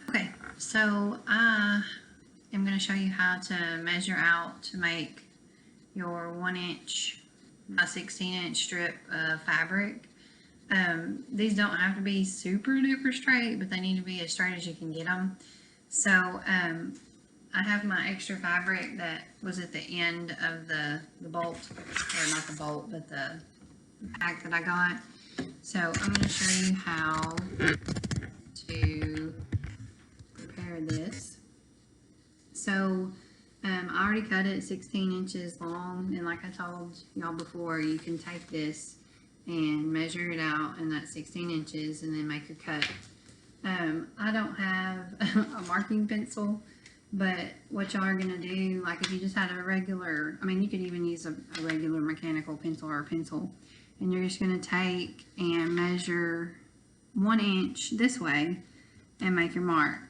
Okay, so I am going to show you how to measure out to make your 1" by 16" strip of fabric. These don't have to be super duper straight, but they need to be as straight as you can get them. So I have my extra fabric that was at the end of the bolt, or not the bolt, but the pack that I got. So I'm going to show you how to prepare this. So I already cut it 16 inches long, and like I told y'all before, you can take this and measure it out in that 16 inches and then make your cut. I don't have a marking pencil, but what y'all are gonna do, like if you just had a regular, I mean you could even use a regular mechanical pencil or a pencil, and you're just gonna take and measure 1 inch this way and make your mark.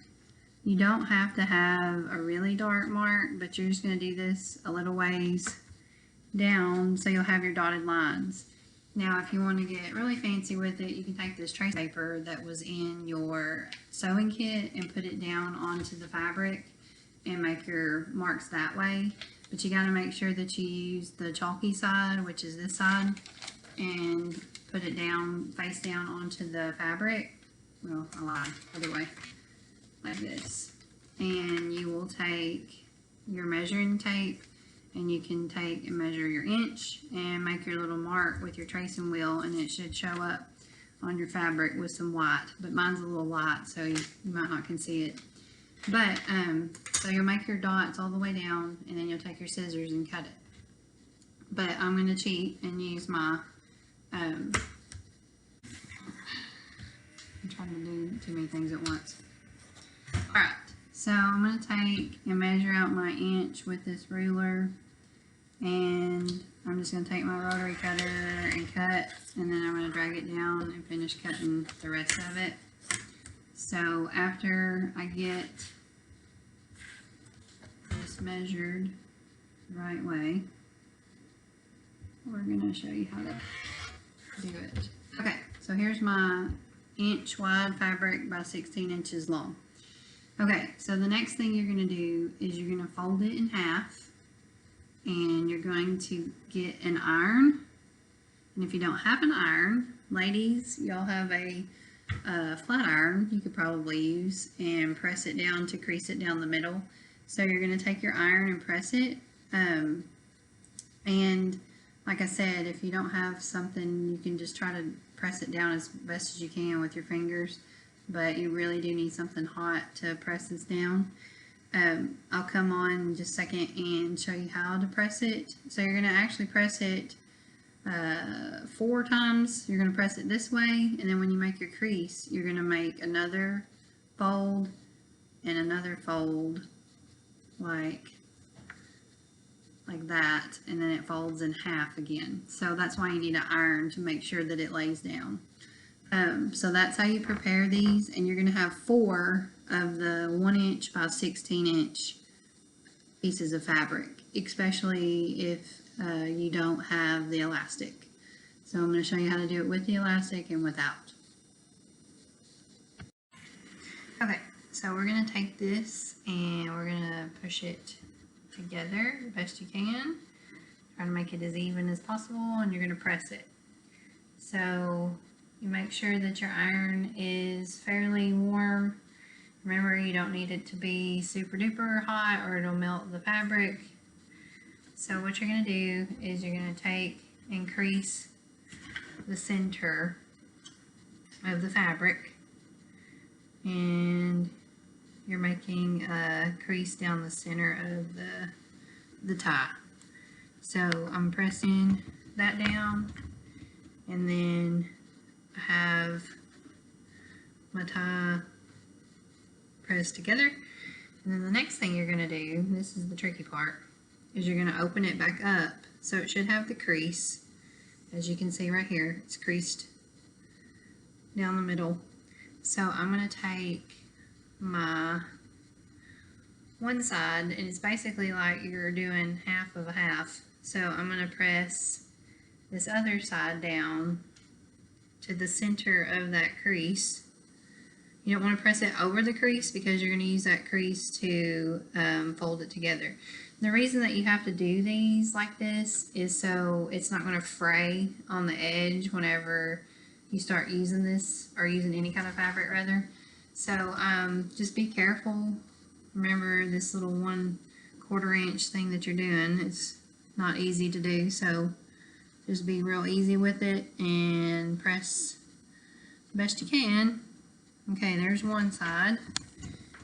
You don't have to have a really dark mark, but you're just going to do this a little ways down so you'll have your dotted lines. Now, if you want to get really fancy with it, you can take this trace paper that was in your sewing kit and put it down onto the fabric and make your marks that way. But you got to make sure that you use the chalky side, which is this side, and put it down, face down onto the fabric. Well, I lied, other way. Like this, and you will take your measuring tape and you can take and measure your inch and make your little mark with your tracing wheel, and it should show up on your fabric with some white, but mine's a little light so you might not can see it. But so you'll make your dots all the way down, and then you'll take your scissors and cut it. But I'm going to cheat and use my I'm trying to do too many things at once. Alright, so I'm going to take and measure out my inch with this ruler, and I'm just going to take my rotary cutter and cut, and then I'm going to drag it down and finish cutting the rest of it. So after I get this measured the right way, we're going to show you how to do it. Okay, so here's my inch wide fabric by 16 inches long. Okay, so the next thing you're going to do is you're going to fold it in half, and you're going to get an iron. And if you don't have an iron, ladies, y'all have a flat iron you could probably use, and press it down to crease it down the middle. So you're going to take your iron and press it. And like I said, if you don't have something, you can just try to press it down as best as you can with your fingers. But you really do need something hot to press this down. I'll come on in just a second and show you how to press it. So you're going to actually press it 4 times. You're going to press it this way, and then when you make your crease, you're going to make another fold and another fold like that, and then it folds in half again. So that's why you need an iron, to make sure that it lays down. So that's how you prepare these, and you're going to have 4 of the 1 inch by 16 inch pieces of fabric, especially if you don't have the elastic. So I'm going to show you how to do it with the elastic and without. Okay, so we're going to take this and we're going to push it together the best you can. Try to make it as even as possible, and you're going to press it. So you make sure that your iron is fairly warm. Remember, you don't need it to be super duper hot or it'll melt the fabric. So what you're going to do is you're going to take and crease the center of the fabric, and you're making a crease down the center of the tie. So I'm pressing that down, and then I have my tie pressed together. And then the next thing you're going to do, this is the tricky part, is you're going to open it back up. So it should have the crease. As you can see right here, it's creased down the middle. So I'm going to take my one side, and it's basically like you're doing half of a half. So I'm going to press this other side down to the center of that crease, You don't want to press it over the crease because you're going to use that crease to fold it together. The reason that you have to do these like this is so it's not going to fray on the edge whenever you start using this, or using any kind of fabric rather. So just be careful. Remember, this little 1/4 inch thing that you're doing is not easy to do, so just be real easy with it and press the best you can. Okay, there's one side,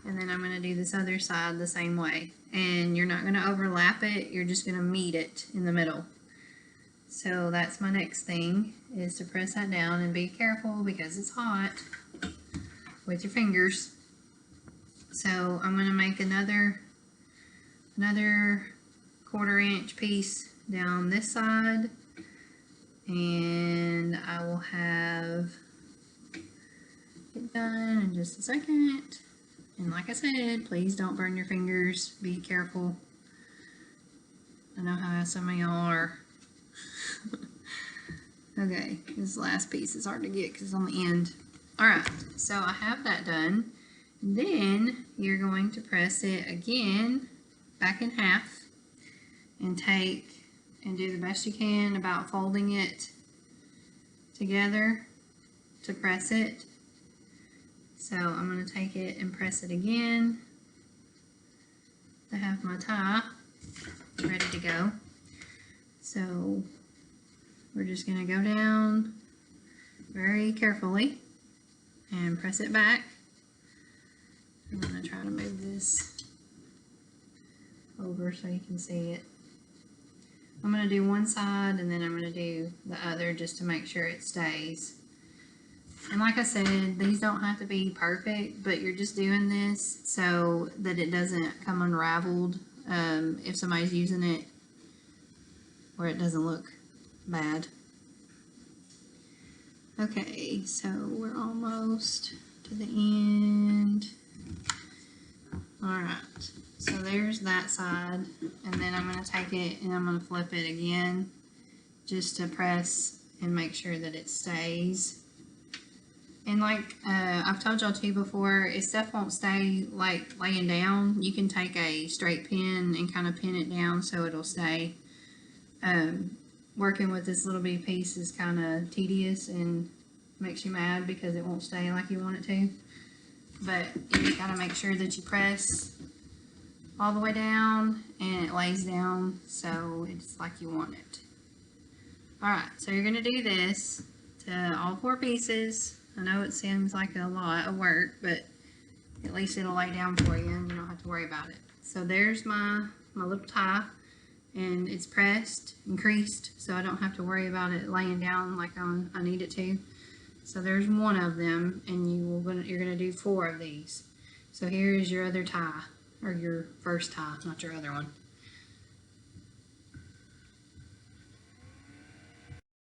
and then I'm going to do this other side the same way. And you're not going to overlap it, you're just going to meet it in the middle. So that's my next thing, is to press that down, and be careful because it's hot with your fingers. So I'm going to make another 1/4 inch piece down this side, and I will have it done in just a second. And like I said, please don't burn your fingers. Be careful. I know how some of y'all are. Okay, this last piece is hard to get because it's on the end. Alright, so I have that done. Then you're going to press it again back in half and take and do the best you can about folding it together to press it. So I'm going to take it and press it again to have my tie ready to go. So we're just going to go down very carefully and press it back. I'm going to try to move this over so you can see it. I'm going to do one side and then I'm going to do the other just to make sure it stays. And like I said, these don't have to be perfect, but you're just doing this so that it doesn't come unraveled if somebody's using it, where it doesn't look bad. Okay, so we're almost to the end. Alright, so there's that side, and then I'm going to take it and I'm going to flip it again just to press and make sure that it stays. And like I've told y'all too before, if stuff won't stay like laying down, you can take a straight pin and kind of pin it down so it'll stay. Working with this little bitty piece is kind of tedious and makes you mad because it won't stay like you want it to. But you gotta make sure that you press all the way down and it lays down so it's like you want it. Alright, so you're gonna do this to all 4 pieces. I know it seems like a lot of work, but at least it'll lay down for you and you don't have to worry about it. So there's my little tie, and it's pressed and creased, so I don't have to worry about it laying down like I need it to. So there's one of them, and you're gonna do 4 of these. So here is your other tie, or your first tie, not your other one.